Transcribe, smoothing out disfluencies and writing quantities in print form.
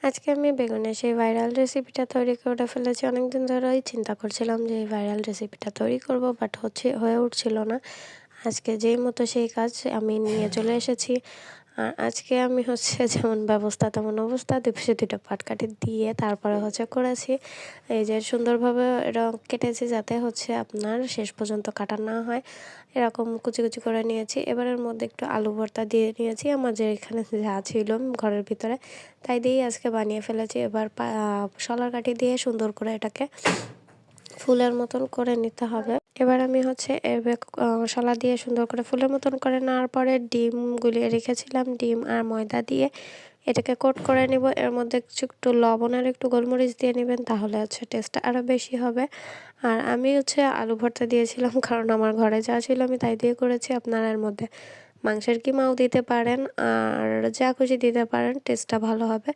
আজকে আমি বেগুনের সেই ভাইরাল রেসিপিটা তৈরি করে ফেলেছি। অনেকদিন ধরেই চিন্তা করছিলাম যে এই ভাইরাল রেসিপিটা তৈরি করব, বাট হয়ে উঠছিল না। আজকে যেই মতো সেই কাজ আমি নিয়ে চলে এসেছি। আর আজকে আমি যেমন ব্যবস্থা তেমন অবস্থা, দুপাশে ২টা পাটকাঠি দিয়ে তারপরে করেছি। এই যে সুন্দরভাবে এটা কেটেছি যাতে আপনার শেষ পর্যন্ত কাটা না হয়। এরকম কুচি, কুচি করে নিয়েছি। এবার এর মধ্যে একটু আলু ভর্তা দিয়ে নিয়েছি। আমার যে এখানে যা ছিল ঘরের ভিতরে তাই দিয়েই আজকে বানিয়ে ফেলেছি। এবার শলার কাঠি দিয়ে সুন্দর করে এটাকে ফুলের মতন করে নিতে হবে। এবার আমি শলা দিয়ে সুন্দর করে ফুলের মতন করে নেওয়ার পরে ডিম গুলিয়ে রেখেছিলাম। ডিম আর ময়দা দিয়ে এটাকে কোট করে নিব। এর মধ্যে একটু লবণ আর একটু গোলমরিচ দিয়ে নেবেন, তাহলে টেস্টটা আরও বেশি হবে। আর আমি আলু ভর্তা দিয়েছিলাম, কারণ আমার ঘরে যা ছিল আমি তাই দিয়ে করেছি। আপনারা এর মধ্যে মাংসের কিমাও দিতে পারেন, আর যা খুশি দিতে পারেন, টেস্টটা ভালো হবে।